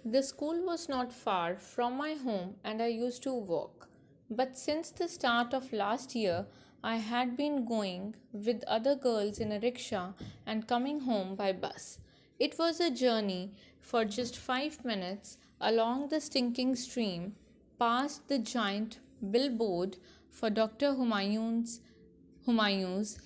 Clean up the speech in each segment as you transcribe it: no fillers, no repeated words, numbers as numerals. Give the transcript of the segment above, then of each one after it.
The school was not far from my home and I used to walk. But since the start of last year, I had been going with other girls in a rickshaw and coming home by bus. It was a journey for just 5 minutes along the stinking stream, past the giant billboard for Humayun's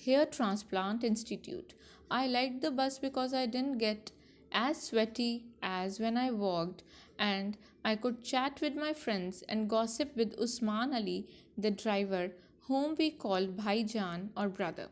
Hair Transplant Institute. I liked the bus because I didn't get as sweaty as when I walked, and I could chat with my friends and gossip with Usman Ali, the driver, whom we called Bhaijan or brother.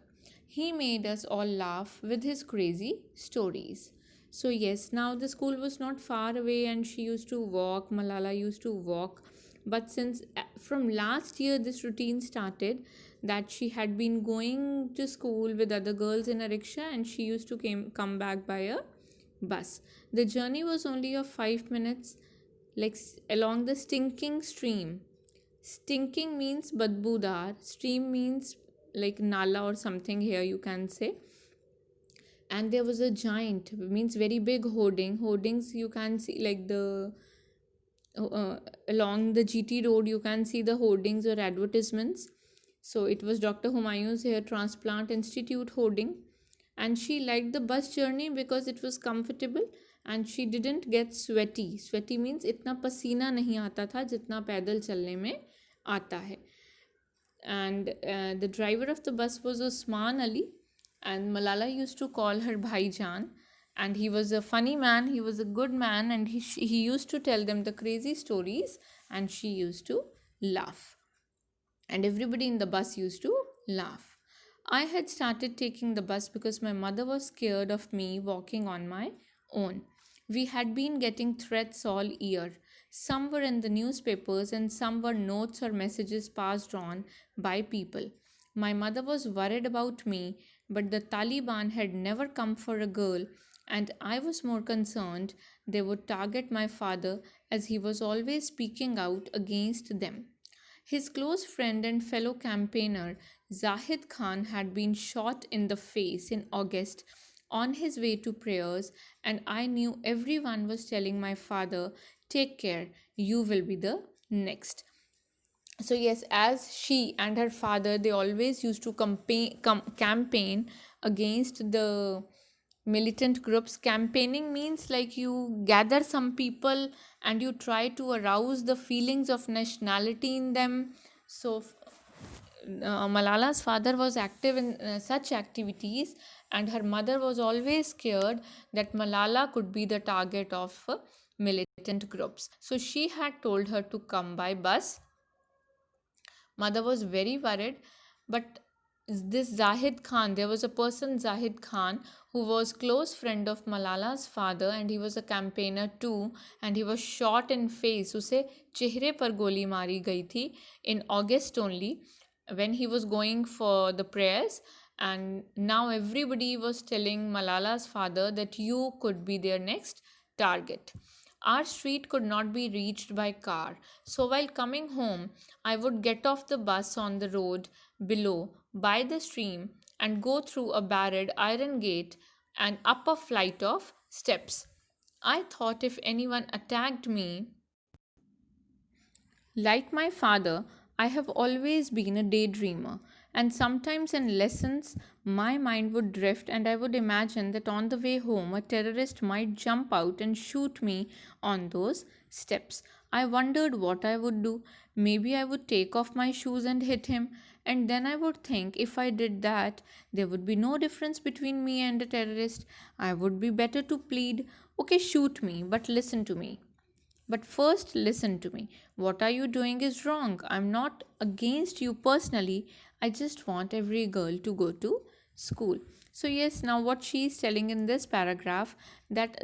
He made us all laugh with his crazy stories. So, yes, now the school was not far away and she used to walk, Malala used to walk. But since from last year this routine started, that she had been going to school with other girls in a rickshaw and she used to come back by a bus. The journey was only of 5 minutes, like along the stinking stream. Stinking means badbudar, stream means like nala or something here you can say. And there was a giant, means very big hoardings you can see, like the along the GT road you can see the hoardings or advertisements. So it was Dr. Humayun's Hair Transplant Institute hoarding, and she liked the bus journey because it was comfortable and she didn't get sweaty. Sweaty means इतना पसीना नहीं आता था जितना पैदल चलने में आता है. And the driver of the bus was Usman Ali, and Malala used to call her Bhaijan. And he was a funny man, he was a good man, and he used to tell them the crazy stories, and she used to laugh. And everybody in the bus used to laugh. I had started taking the bus because my mother was scared of me walking on my own. We had been getting threats all year. Some were in the newspapers and some were notes or messages passed on by people. My mother was worried about me, but the Taliban had never come for a girl, and I was more concerned they would target my father as he was always speaking out against them. His close friend and fellow campaigner Zahid Khan had been shot in the face in August on his way to prayers, and I knew everyone was telling my father, "Take care, you will be the next." So, yes, as she and her father, they always used to campaign against the militant groups. Campaigning means like you gather some people and you try to arouse the feelings of nationality in them. So Malala's father was active in such activities, and her mother was always scared that Malala could be the target of militant groups. So she had told her to come by bus. Mother was very worried, but this Zahid Khan, there was a person, Zahid Khan, who was close friend of Malala's father, and he was a campaigner too, and he was shot in face. उसे चेहरे पर गोली मारी गई थी in August only, when he was going for the prayers. And now everybody was telling Malala's father that you could be their next target. Our street could not be reached by car, so while coming home, I would get off the bus on the road below by the stream and go through a barred iron gate and up a flight of steps. I thought if anyone attacked me, like my father, I have always been a daydreamer, and sometimes in lessons, my mind would drift, and I would imagine that on the way home, a terrorist might jump out and shoot me on those steps. I wondered what I would do. Maybe I would take off my shoes and hit him, and then I would think if I did that, there would be no difference between me and a terrorist. I would be better to plead, "Okay, shoot me, but listen to me. But first, listen to me. What are you doing is wrong. I'm not against you personally. I just want every girl to go to school." So, yes, now what she is telling in this paragraph, that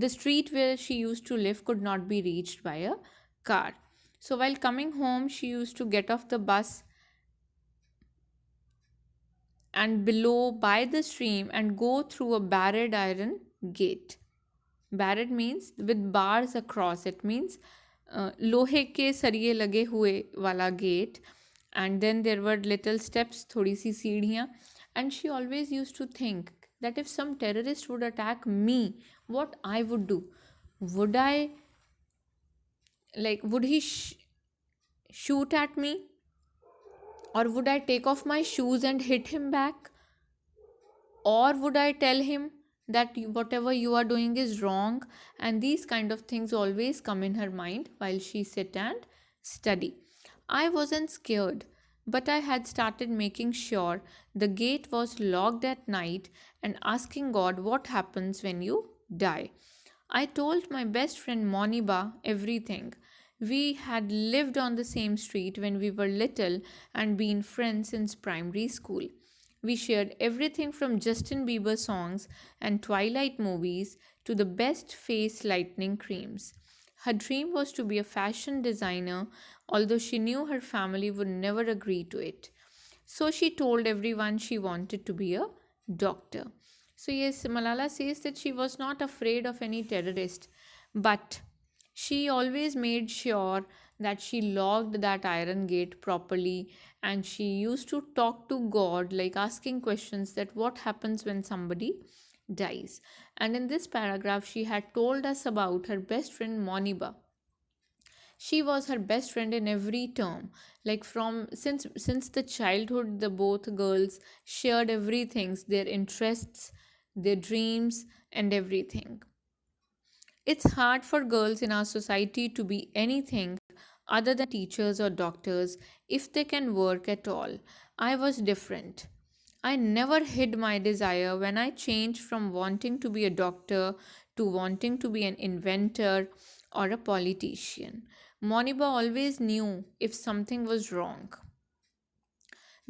the street where she used to live could not be reached by a car. So, while coming home, she used to get off the bus and below by the stream and go through a barred iron gate. Barred means with bars across. It means लोहे के सरिये लगे हुए वाला gate. And then there were little steps, थोड़ी सी सीढ़ियाँ. And she always used to think that if some terrorist would attack me, what I would do. Would I, would he shoot at me? Or would I take off my shoes and hit him back? Or would I tell him that whatever you are doing is wrong? And these kind of things always come in her mind while she sit and study. I wasn't scared, but I had started making sure the gate was locked at night and asking God what happens when you die. I told my best friend Moniba everything. We had lived on the same street when we were little and been friends since primary school. We shared everything from Justin Bieber songs and Twilight movies to the best face lightening creams. Her dream was to be a fashion designer, although she knew her family would never agree to it. So she told everyone she wanted to be a doctor. So, yes, Malala says that she was not afraid of any terrorist, but she always made sure that she locked that iron gate properly, and she used to talk to God, like asking questions that what happens when somebody dies. And in this paragraph, she had told us about her best friend Moniba. She was her best friend in every term, like from since the childhood. The both girls shared everything, their interests, their dreams, and everything. It's hard for girls in our society to be anything other than teachers or doctors if they can work at all. I was different. I never hid my desire when I changed from wanting to be a doctor to wanting to be an inventor or a politician. Moniba always knew if something was wrong.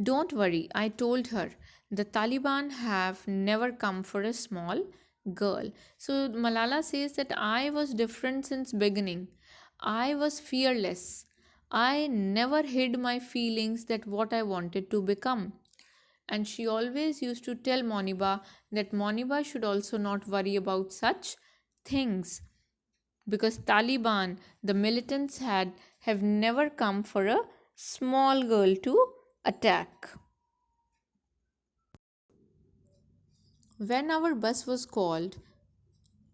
Don't worry, I told her. The Taliban have never come for a small girl. So Malala says that I was different since beginning. I was fearless. I never hid my feelings that what I wanted to become. And she always used to tell Moniba that Moniba should also not worry about such things because Taliban, the militants had have never come for a small girl to attack. When our bus was called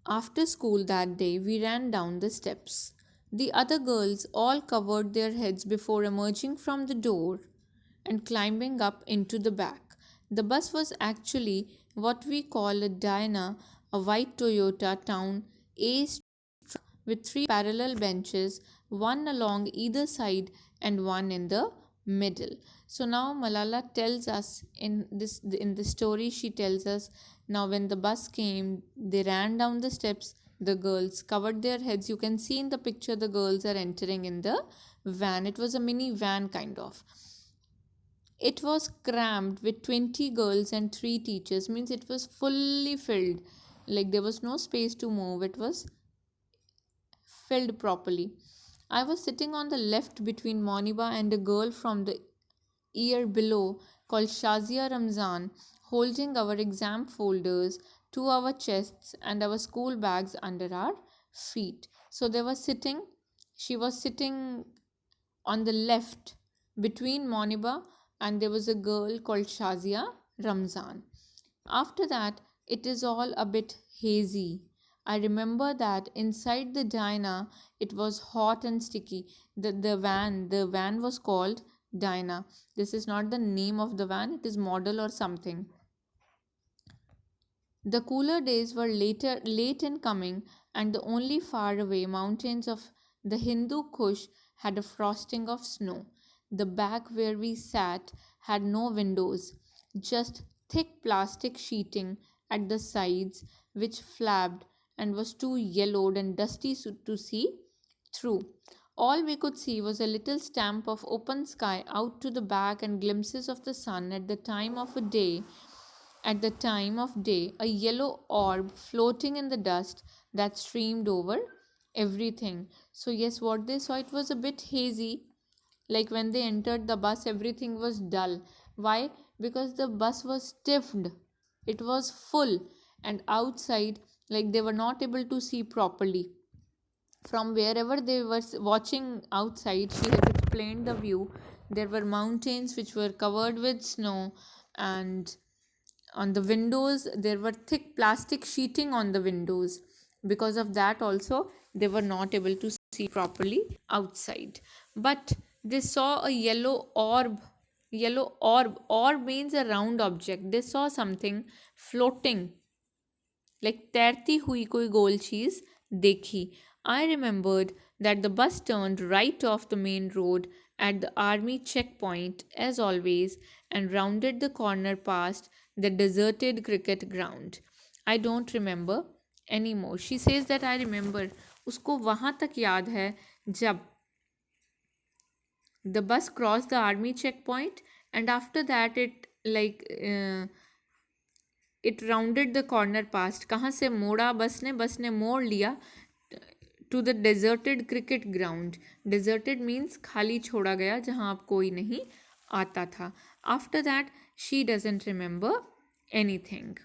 after school that day, we ran down the steps. The other girls all covered their heads before emerging from the door and climbing up into the back. The bus was actually what we call a Diana, a white Toyota Town Ace with three parallel benches, one along either side and one in the middle. So now Malala tells us in the story she tells us now when the bus came, they ran down the steps, the girls covered their heads. You can see in the picture the girls are entering in the van. It was a mini van kind of. It was crammed with 20 girls and 3 teachers, means it was fully filled. Like there was no space to move. It was filled properly. I was sitting on the left between Moniba and a girl from the year below called Shazia Ramzan, holding our exam folders to our chests and our school bags under our feet. So she was sitting on the left between Moniba and there was a girl called Shazia Ramzan. After that, it is all a bit hazy. I remember that inside the diner it was hot and sticky. The van was called Dinah. This is not the name of the van, it is model or something. The cooler days were late in coming, and the only faraway mountains of the Hindu Kush had a frosting of snow. The back where we sat had no windows, just thick plastic sheeting at the sides which flapped and was too yellowed and dusty to see through. All we could see was a little stamp of open sky out to the back and glimpses of the sun at the time of day, a yellow orb floating in the dust that streamed over everything. So, yes, what they saw, it was a bit hazy. Like when they entered the bus, everything was dull. Why? Because the bus was stiffed, it was full, and outside, like they were not able to see properly. From wherever they were watching outside, she had explained the view. There were mountains which were covered with snow, and on the windows there were thick plastic sheeting on the windows. Because of that also they were not able to see properly outside. But they saw a yellow orb means a round object. They saw something floating, like तैरती हुई कोई गोल चीज देखी. I remembered that the bus turned right off the main road at the army checkpoint as always and rounded the corner past the deserted cricket ground. I don't remember anymore. She says that I remember. उसको वहाँ तक याद है जब the bus crossed the army checkpoint, and after that it rounded the corner past. कहाँ से मोड़ा बस ने मोड़ लिया to the deserted cricket ground. Deserted means खाली छोड़ा गया जहाँ अब कोई नहीं आता था. After that she doesn't remember anything.